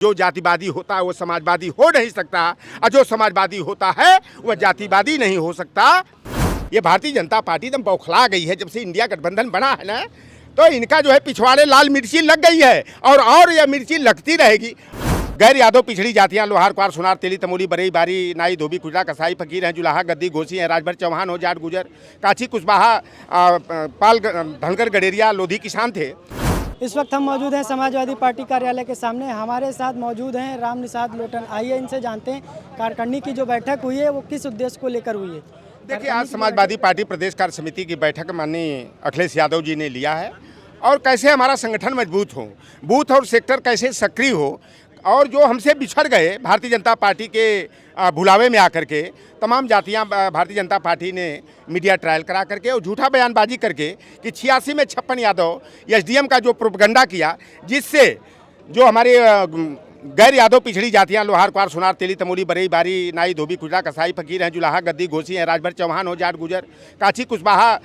जो जातिवादी होता है वो समाजवादी हो नहीं सकता और जो समाजवादी होता है वह जातिवादी नहीं हो सकता। ये भारतीय जनता पार्टी एकदम बौखला गई है जब से इंडिया गठबंधन बना है ना, तो इनका जो है पिछवाड़े लाल मिर्ची लग गई है और यह मिर्ची लगती रहेगी। गैर यादव पिछड़ी जातियां लोहार क्वार सोनार तेली तमोली बरई बारी नाई धोबी कुजरा कसाई फकीर हैं जुलाहा गद्दी घोसी हैं राजभर चौहान हो जाट गुजर काची कुशवाहा पाल धनगर गडेरिया लोधी किसान थे। इस वक्त हम मौजूद हैं समाजवादी पार्टी कार्यालय के सामने। हमारे साथ मौजूद हैं राम निषाद लोटन। आइए इनसे जानते हैं कार्यकारिणी की जो बैठक हुई है वो किस उद्देश्य को लेकर हुई है। देखिए, आज समाजवादी पार्टी प्रदेश कार्य समिति की बैठक माननीय अखिलेश यादव जी ने लिया है और कैसे हमारा संगठन मजबूत हो, बूथ और सेक्टर कैसे सक्रिय हो और जो हमसे बिछड़ गए भारतीय जनता पार्टी के बुलावे में आकर के तमाम जातियां भारतीय जनता पार्टी ने मीडिया ट्रायल करा करके और झूठा बयानबाजी करके कि 86 में 56 यादव एसडीएम का जो प्रोपगंडा किया, जिससे जो हमारे गैर यादव पिछड़ी जातियां लोहार क्वार सोनार तेली तमोली बरई बारी नाई धोबी कुजरा कसाई फकीर हैं जुलाहा गद्दी घोसी हैं राजभर चौहान हो जाट गुजर काची कुशवाहा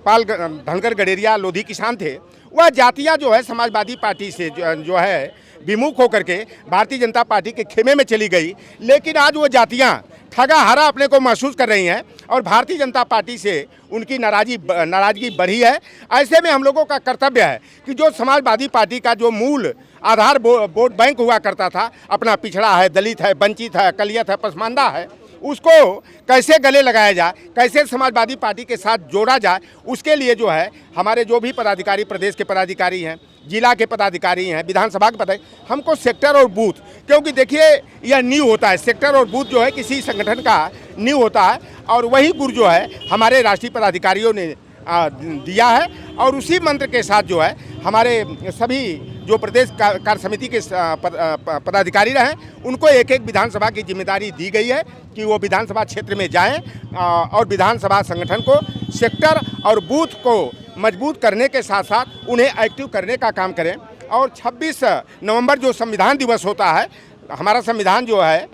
पाल धनगर गडेरिया लोधी किसान थे। वह जातियां जो है समाजवादी पार्टी से जो है विमुख होकर के भारतीय जनता पार्टी के खेमे में चली गई, लेकिन आज वो जातियां ठगा हारा अपने को महसूस कर रही हैं और भारतीय जनता पार्टी से उनकी नाराजगी बढ़ी है। ऐसे में हम लोगों का कर्तव्य है कि जो समाजवादी पार्टी का जो मूल आधार वोट बैंक हुआ करता था, अपना पिछड़ा है, दलित है, वंचित है, अकलियत है, पसमानदा है, उसको कैसे गले लगाया जाए, कैसे समाजवादी पार्टी के साथ जोड़ा जाए, उसके लिए जो है हमारे जो भी पदाधिकारी प्रदेश के पदाधिकारी हैं, जिला के पदाधिकारी हैं, विधानसभा के पदाधिकारी, हमको सेक्टर और बूथ, क्योंकि देखिए यह नींव होता है, सेक्टर और बूथ जो है किसी संगठन का नींव होता है और वही गुर जो है हमारे राष्ट्रीय पदाधिकारियों ने दिया है और उसी मंत्र के साथ जो है हमारे सभी जो प्रदेश कार्य समिति के पदाधिकारी रहे उनको एक एक विधानसभा की जिम्मेदारी दी गई है कि वो विधानसभा क्षेत्र में जाएं और विधानसभा संगठन को सेक्टर और बूथ को मजबूत करने के साथ साथ उन्हें एक्टिव करने का काम करें। और 26 नवंबर जो संविधान दिवस होता है, हमारा संविधान जो है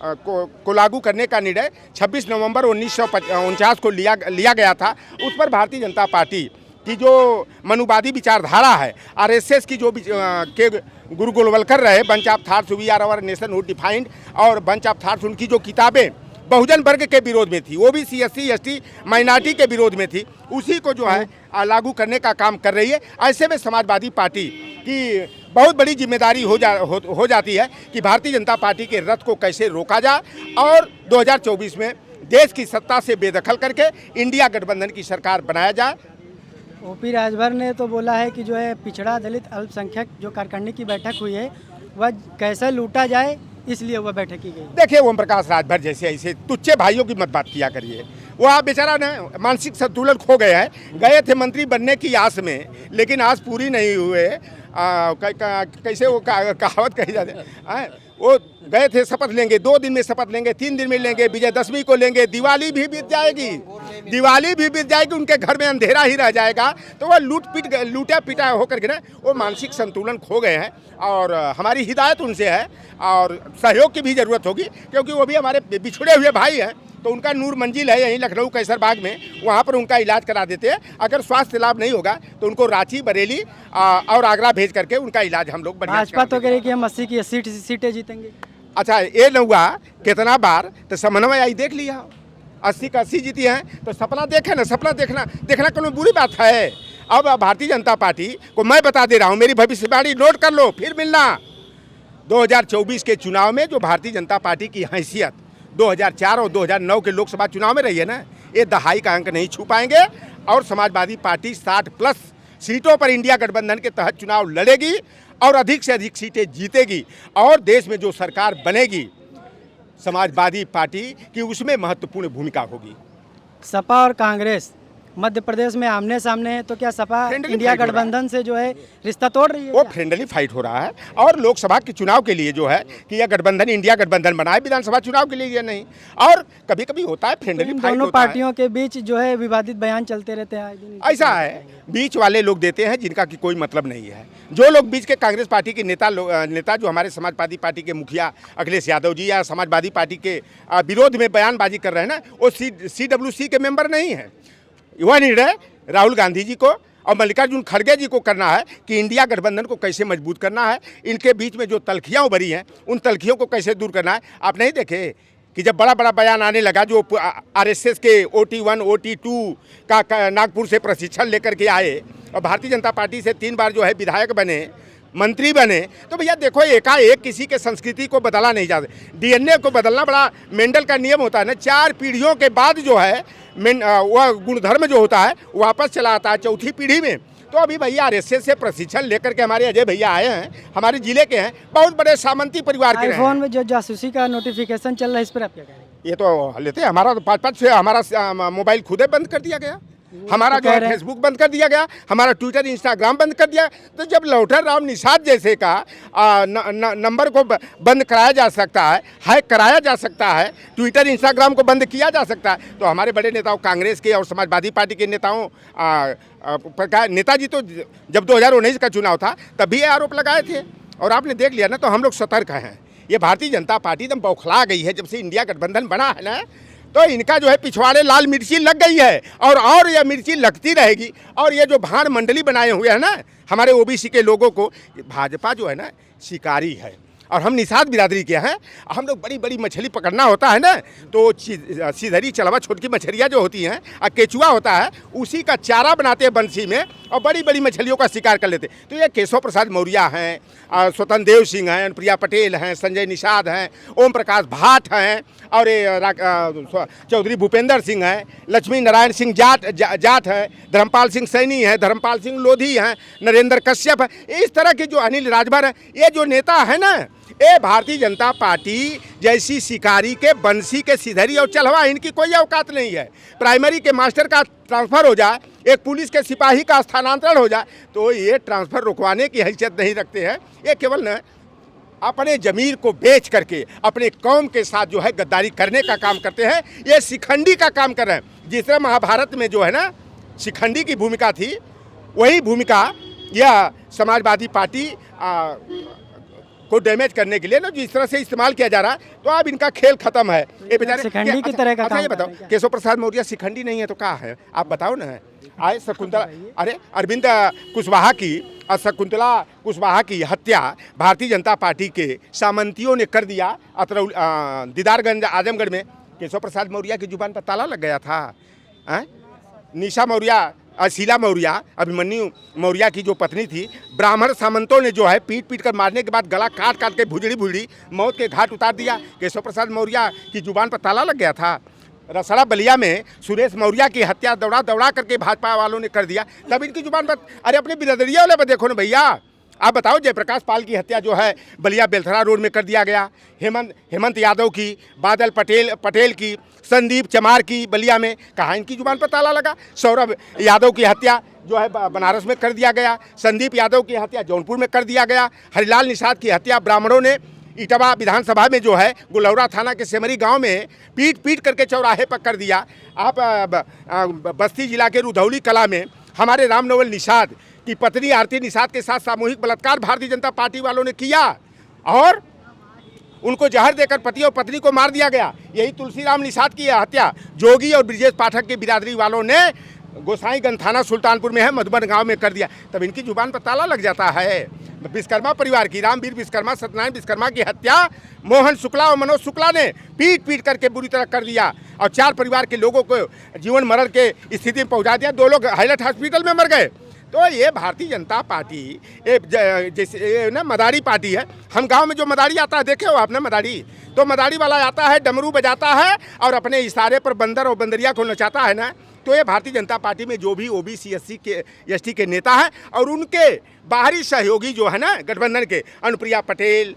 को लागू करने का निर्णय 26 नवंबर 1949 को लिया गया था। उस पर भारतीय जनता पार्टी की जो मनुवादी विचारधारा है, आरएसएस की जो के गुरु गोलवलकर रहे, bunch of thoughts we or our nationhood defined, और बंच ऑफ थॉट्स उनकी जो किताबें बहुजन वर्ग के विरोध में थी, ओबीसी एससी एसटी माइनॉरिटी के विरोध में थी, उसी को जो है लागू करने का काम कर रही है। ऐसे में समाजवादी पार्टी की बहुत बड़ी जिम्मेदारी हो जाती है कि भारतीय जनता पार्टी के रथ को कैसे रोका जाए और 2024 में देश की सत्ता से बेदखल करके इंडिया गठबंधन की सरकार बनाया जाए। ओपी राजभर ने तो बोला है कि जो है पिछड़ा दलित अल्पसंख्यक जो कार्यकारिणी की बैठक हुई है वह कैसे लूटा जाए, इसलिए वह बैठक की गई। देखिए, ओम प्रकाश राजभर जैसे ऐसे तुच्चे भाइयों की मत बात किया करिए। वो आप बेचारा न मानसिक संतुलन खो गए हैं। गए थे मंत्री बनने की आस में, लेकिन आज पूरी नहीं हुए। कैसे वो कहावत कही जाती है, वो गए थे शपथ लेंगे, 2 दिन में शपथ लेंगे, 3 दिन में लेंगे, विजयदशमी को लेंगे, दिवाली भी बीत जाएगी, उनके घर में अंधेरा ही रह जाएगा। तो वह लूटा पिटा होकर के ना वो मानसिक संतुलन खो गए हैं और हमारी हिदायत उनसे है और सहयोग की भी ज़रूरत होगी, क्योंकि वो भी हमारे बिछड़े हुए भाई हैं। तो उनका नूर मंजिल है यहीं लखनऊ कैसरबाग में, वहाँ पर उनका इलाज करा देते हैं। अगर स्वास्थ्य लाभ नहीं होगा तो उनको रांची, बरेली और आगरा भेज करके उनका इलाज हम लोग बढ़िया। भाजपा तो कह रही कि हम 80 की 80 सीटें जीतेंगे। अच्छा, ये न हुआ कितना बार तो समन्वय आई देख लिया, 80 का 80 जीती हैं तो सपना देखे ना, सपना देखना कोई बुरी बात है। अब भारतीय जनता पार्टी को मैं बता दे रहा हूँ, मेरी भविष्यवाणी नोट कर लो, फिर मिलना। 2024 के चुनाव में जो भारतीय जनता पार्टी की हैसियत 2004 और 2009 के लोकसभा चुनाव में रही है ना, ये दहाई का अंक नहीं छू पाएंगे और समाजवादी पार्टी 60+ सीटों पर इंडिया गठबंधन के तहत चुनाव लड़ेगी और अधिक से अधिक सीटें जीतेगी और देश में जो सरकार बनेगी समाजवादी पार्टी की, उसमें महत्वपूर्ण भूमिका होगी। सपा और कांग्रेस मध्य प्रदेश में आमने सामने है, तो क्या सपा इंडिया गठबंधन से जो है रिश्ता तोड़ रही है? वो फ्रेंडली फाइट हो रहा है और लोकसभा के चुनाव के लिए जो है कि यह गठबंधन इंडिया गठबंधन बनाए, विधानसभा चुनाव के लिए ये नहीं। और कभी कभी होता है फ्रेंडली फाइट, दोनों पार्टियों के बीच जो है विवादित बयान चलते रहते हैं। ऐसा है, बीच वाले लोग देते हैं जिनका कि कोई मतलब नहीं है। जो लोग बीच के कांग्रेस पार्टी के नेता जो हमारे समाजवादी पार्टी के मुखिया अखिलेश यादव जी या समाजवादी पार्टी के विरोध में बयानबाजी कर रहे हैं ना, वो CWC के मेंबर नहीं है। वह निर्णय राहुल गांधी जी को और मल्लिकार्जुन खड़गे जी को करना है कि इंडिया गठबंधन को कैसे मजबूत करना है, इनके बीच में जो तलखियाँ उभरी हैं उन तलखियों को कैसे दूर करना है। आप नहीं देखे कि जब बड़ा बड़ा बयान आने लगा जो आरएसएस के OT1 OT2 का नागपुर से प्रशिक्षण लेकर के आए और भारतीय जनता पार्टी से 3 बार जो है विधायक बने, मंत्री बने, तो भैया देखो एकाएक किसी के संस्कृति को बदला नहीं जाता। DNA को बदलना बड़ा मेंडल का नियम होता है ना, 4 पीढ़ियों के बाद जो है वह गुणधर्म जो होता है वापस चला आता है 4थी पीढ़ी में। तो अभी भैया आरएसएस से प्रशिक्षण लेकर के हमारे अजय भैया आए हैं, हमारे जिले के हैं, बहुत बड़े सामंती परिवार के हैं। आईफोन में जो जासूसी का नोटिफिकेशन चल रहा है, इस पर आप क्या कहेंगे? ये तो लेते हैं, हमारा तो 5-5 से हमारा मोबाइल खुद ही बंद कर दिया गया, हमारा जो है फेसबुक बंद कर दिया गया, हमारा ट्विटर इंस्टाग्राम बंद कर दिया। तो जब लौटर राम निषाद जैसे का नंबर को बंद कराया जा सकता है, हैक कराया जा सकता है, ट्विटर इंस्टाग्राम को बंद किया जा सकता है, तो हमारे बड़े नेताओं कांग्रेस के और समाजवादी पार्टी के नेताओं नेताजी तो जब 2019 का चुनाव था तब भी ये आरोप लगाए थे और आपने देख लिया ना। तो हम लोग सतर्क हैं। ये भारतीय जनता पार्टी एकदम बौखला गई है जब से इंडिया गठबंधन बना है ना, तो इनका जो है पिछवाड़े लाल मिर्ची लग गई है और यह मिर्ची लगती रहेगी। और ये जो भाड़ मंडली बनाए हुए हैं ना हमारे ओबीसी के लोगों को, भाजपा जो है ना शिकारी है और हम निषाद बिरादरी के हैं। हम लोग बड़ी बड़ी मछली पकड़ना होता है ना, तो सीधरी चलवा छोटकी मछलियाँ जो होती हैं और केचुआ होता है, उसी का चारा बनाते हैं बंसी में और बड़ी बड़ी मछलियों का शिकार कर लेते। तो ये केशव प्रसाद मौर्य हैं, स्वतंत्र देव सिंह हैं, अनुप्रिया पटेल हैं, संजय निषाद हैं, ओम प्रकाश भाट हैं और चौधरी भूपेंद्र सिंह हैं, लक्ष्मी नारायण सिंह जाट हैं, धर्मपाल सिंह सैनी हैं, धर्मपाल सिंह लोधी हैं, नरेंद्र कश्यप हैं। इस तरह के जो अनिल राजभर हैं, ये जो नेता है ना, ये भारतीय जनता पार्टी जैसी शिकारी के बंसी के सिधरी और चलवा, इनकी कोई औकात नहीं है। प्राइमरी के मास्टर का ट्रांसफ़र हो जाए, एक पुलिस के सिपाही का स्थानांतरण हो जाए, तो ये ट्रांसफ़र रुकवाने की हैसियत नहीं रखते हैं। ये केवल न अपने ज़मीर को बेच करके अपने कौम के साथ जो है गद्दारी करने का काम करते हैं। ये शिखंडी का काम कर रहे हैं। जिस तरह महाभारत में जो है ना शिखंडी की भूमिका थी, वही भूमिका यह समाजवादी पार्टी को डैमेज करने के लिए ना जिस तरह से इस्तेमाल किया जा रहा है, तो अब इनका खेल खत्म है। ये बेचारे शिखंडी की तरह का काम ये बताओ, केशव प्रसाद मौर्य शिखंडी नहीं है तो क्या है? आप बताओ ना। आए शकुंतला, अरे अरविंद कुशवाहा की और शकुंतला कुशवाहा की हत्या भारतीय जनता पार्टी के सामंतियों ने कर दिया। दीदारगंज आजमगढ़ में केशव प्रसाद मौर्य की जुबान पर ताला लग गया था। निशा मौर्य, शीला मौर्य, अभिमन्यु मौर्य की जो पत्नी थी, ब्राह्मण सामंतों ने जो है पीट पीट कर मारने के बाद गला काट काट के भुजड़ी मौत के घाट उतार दिया। केशव प्रसाद मौर्य की जुबान पर ताला लग गया था। रसड़ा बलिया में सुरेश मौर्य की हत्या दौड़ा करके भाजपा वालों ने कर दिया, तब इनकी जुबान पर। अरे अपने बिरादरिया वाले पर देखो ना भैया। आप बताओ, जयप्रकाश पाल की हत्या जो है बलिया बेलथरा रोड में कर दिया गया, हेमंत यादव की, बादल पटेल की, संदीप चमार की बलिया में, कहाँ इनकी जुबान पर ताला लगा। सौरभ यादव की हत्या जो है बनारस में कर दिया गया, संदीप यादव की हत्या जौनपुर में कर दिया गया, हरिलाल निषाद की हत्या ब्राह्मणों ने इटावा विधानसभा में जो है गुलौरा थाना के सेमरी गांव में पीट करके चौराहे पर कर दिया। आप बस्ती जिला के रुधौली कला में हमारे रामनवल निषाद की पत्नी आरती निषाद के साथ सामूहिक बलात्कार भारतीय जनता पार्टी वालों ने किया और उनको जहर देकर पति और पत्नी को मार दिया गया। यही तुलसीराम निषाद की हत्या जोगी और ब्रिजेश पाठक की बिरादरी वालों ने गोसाईगंज थाना सुल्तानपुर में है मधुबन गांव में कर दिया। तब इनकी जुबान पर ताला लग जाता है। विश्वकर्मा परिवार की, रामवीर विश्वकर्मा, सत्यनारायण विश्वकर्मा की हत्या मोहन शुक्ला और मनोज शुक्ला ने पीट करके बुरी तरह कर दिया और 4 परिवार के लोगों को जीवन मरण के स्थिति में पहुंचा दिया। 2 लोग हाईलाइट हॉस्पिटल में मर गए। तो ये भारतीय जनता पार्टी जैसे ना मदारी पार्टी है। हम गांव में जो मदारी आता है, देखे हो आपने मदारी? तो मदारी वाला आता है, डमरू बजाता है और अपने इशारे पर बंदर और बंदरिया को नचाता है ना। तो ये भारतीय जनता पार्टी में जो भी ओबीसी SC के नेता हैं और उनके बाहरी सहयोगी जो है ना गठबंधन के, अनुप्रिया पटेल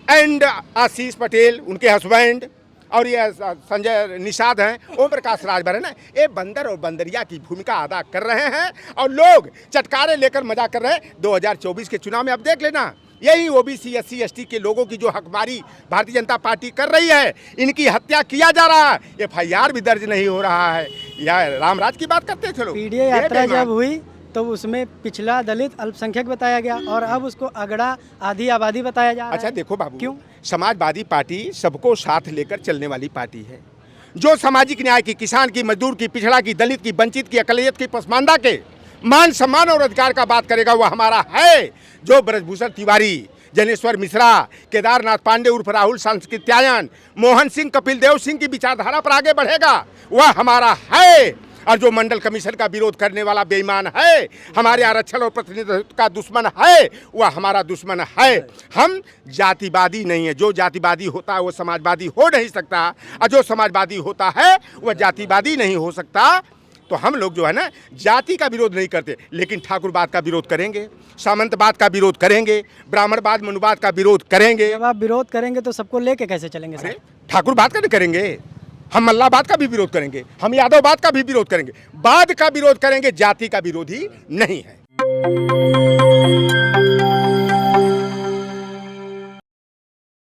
एंड आशीष पटेल उनके हस्बैंड, और ये संजय निषाद हैं, ओम प्रकाश राजभर है ना, ये बंदर और बंदरिया की भूमिका अदा कर रहे हैं और लोग चटकारे लेकर मजा कर रहे हैं। 2024 के चुनाव में अब देख लेना, यही ओबीसी SC के लोगों की जो हकमारी भारतीय जनता पार्टी कर रही है, इनकी हत्या किया जा रहा है, FIR भी दर्ज नहीं हो रहा है। या रामराज की बात करते चलो। पीडीए यात्रा जब हुई तो उसमें पिछड़ा दलित अल्पसंख्यक बताया गया और अब उसको अगड़ा आधी आबादी बताया जा रहा है। अच्छा देखो बाबू, क्यों? समाजवादी पार्टी सबको साथ लेकर चलने वाली पार्टी है, जो सामाजिक न्याय की, किसान की, मजदूर की, पिछड़ा की, दलित की, वंचित की, अकलियत की, पसमानदा के मान सम्मान और अधिकार का बात करेगा वो हमारा है। जो ब्रजभूषण तिवारी, जनेश्वर मिश्रा, केदारनाथ पांडे उर्फ राहुल सांस्कृत्यायन, मोहन सिंह, कपिल देव सिंह की विचारधारा पर आगे बढ़ेगा वह हमारा है। और जो मंडल कमीशन का विरोध करने वाला बेईमान है, हमारे आरक्षण और प्रतिनिधित्व का दुश्मन है, वह हमारा दुश्मन है। हम जातिवादी नहीं है। जो जातिवादी होता है वो समाजवादी हो नहीं सकता, और जो समाजवादी होता है वह जातिवादी नहीं हो सकता। तो हम लोग जो है ना जाति का विरोध नहीं करते, लेकिन ठाकुरवाद का विरोध करेंगे, सामंतवाद का विरोध करेंगे, ब्राह्मणवाद मनुवाद का विरोध करेंगे। जब आप विरोध करेंगे तो सबको लेके कैसे चलेंगे सर? अरे ठाकुरवाद का नहीं करेंगे, हम मल्लाबाद का भी विरोध करेंगे, हम यादववाद का भी विरोध करेंगे, वाद का विरोध करेंगे, जाति का विरोधी नहीं है।